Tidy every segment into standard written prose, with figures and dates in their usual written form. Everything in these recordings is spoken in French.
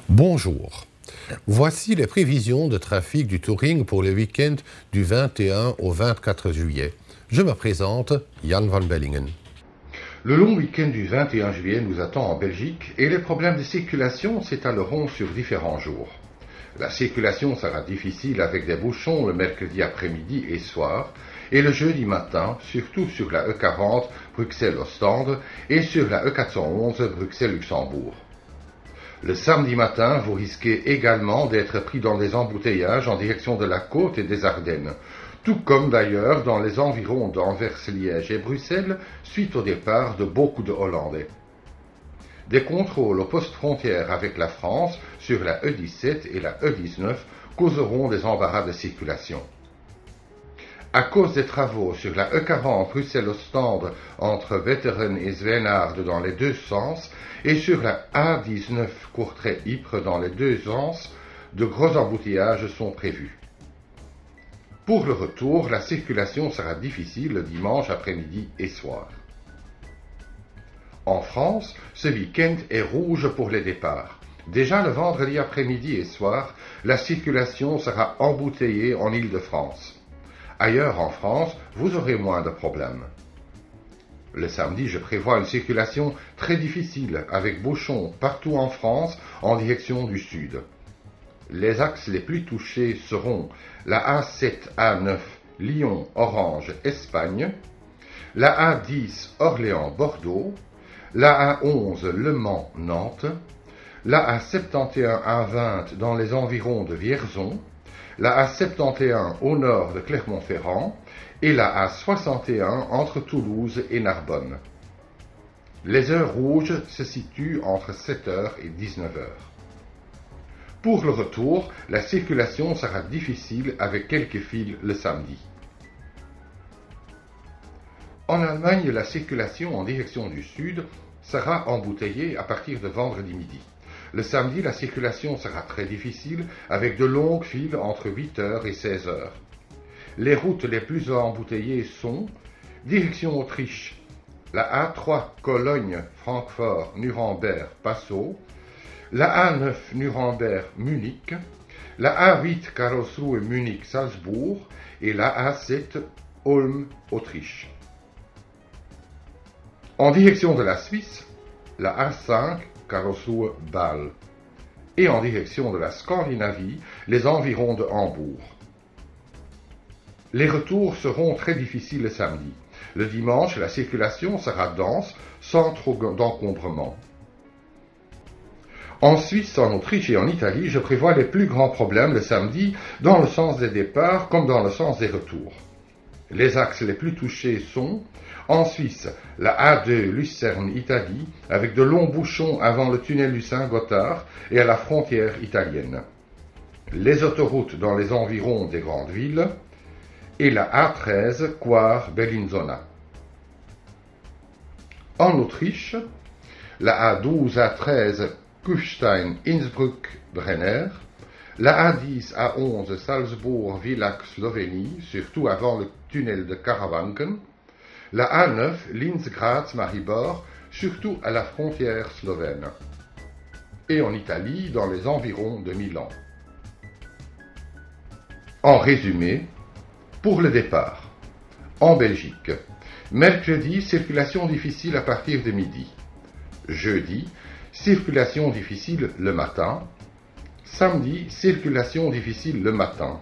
Bonjour. Voici les prévisions de trafic du Touring pour le week-end du 21 au 24 juillet. Je me présente, Jan van Bellingen. Le long week-end du 21 juillet nous attend en Belgique et les problèmes de circulation s'étaleront sur différents jours. La circulation sera difficile avec des bouchons le mercredi après-midi et soir et le jeudi matin, surtout sur la E40 Bruxelles-Ostende et sur la E411 Bruxelles-Luxembourg. Le samedi matin, vous risquez également d'être pris dans des embouteillages en direction de la côte et des Ardennes, tout comme d'ailleurs dans les environs d'Anvers, Liège et Bruxelles, suite au départ de beaucoup de Hollandais. Des contrôles aux postes frontières avec la France sur la E17 et la E19 causeront des embarras de circulation. À cause des travaux sur la E40 Bruxelles-Ostende entre Wetteren et Zwijnaarde dans les deux sens et sur la A19 Courtrai-Ypres dans les deux sens, de gros embouteillages sont prévus. Pour le retour, la circulation sera difficile le dimanche après-midi et soir. En France, ce week-end est rouge pour les départs. Déjà le vendredi après-midi et soir, la circulation sera embouteillée en Île-de-France. Ailleurs en France, vous aurez moins de problèmes. Le samedi, je prévois une circulation très difficile avec bouchons partout en France en direction du sud. Les axes les plus touchés seront la A7-A9 Lyon-Orange-Espagne, la A10 Orléans-Bordeaux, la A11 Le Mans-Nantes, la A71-A20 dans les environs de Vierzon, la A71 au nord de Clermont-Ferrand et la A61 entre Toulouse et Narbonne. Les heures rouges se situent entre 7h et 19h. Pour le retour, la circulation sera difficile avec quelques files le samedi. En Allemagne, la circulation en direction du sud sera embouteillée à partir de vendredi midi. Le samedi, la circulation sera très difficile avec de longues files entre 8h et 16h. Les routes les plus embouteillées sont direction Autriche, la A3 Cologne, Francfort, Nuremberg, Passau, la A9 Nuremberg, Munich, la A8 Karlsruhe, Munich, Salzbourg et la A7 Ulm, Autriche. En direction de la Suisse, la A5 Karlsruhe, Bâle, et en direction de la Scandinavie, les environs de Hambourg. Les retours seront très difficiles le samedi. Le dimanche, la circulation sera dense, sans trop d'encombrement. En Suisse, en Autriche et en Italie, je prévois les plus grands problèmes le samedi, dans le sens des départs comme dans le sens des retours. Les axes les plus touchés sont, en Suisse, la A2 Lucerne-Italie, avec de longs bouchons avant le tunnel du Saint-Gothard et à la frontière italienne. Les autoroutes dans les environs des grandes villes, et la A13 Coire-Bellinzona. En Autriche, la A12 A13 Kufstein-Innsbruck-Brenner, la A10 A11 Salzbourg-Villach-Slovénie, surtout avant le tunnel de Karawanken, la A9 Linz-Graz-Maribor, surtout à la frontière slovène, et en Italie dans les environs de Milan. En résumé, pour le départ, en Belgique, mercredi, circulation difficile à partir de midi. Jeudi, circulation difficile le matin. Samedi, circulation difficile le matin.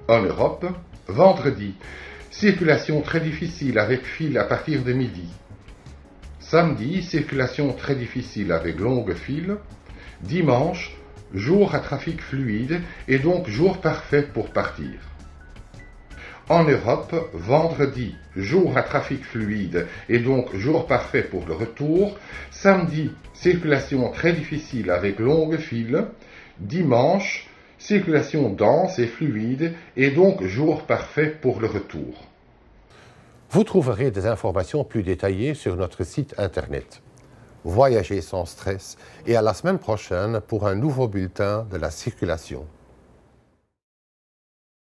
En Europe, vendredi, circulation très difficile avec file à partir de midi. Samedi, circulation très difficile avec longue file. Dimanche, jour à trafic fluide et donc jour parfait pour partir. En Europe, vendredi, jour à trafic fluide et donc jour parfait pour le retour. Samedi, circulation très difficile avec longue file. Dimanche, circulation dense et fluide et donc jour parfait pour le retour. Vous trouverez des informations plus détaillées sur notre site internet. Voyagez sans stress et à la semaine prochaine pour un nouveau bulletin de la circulation.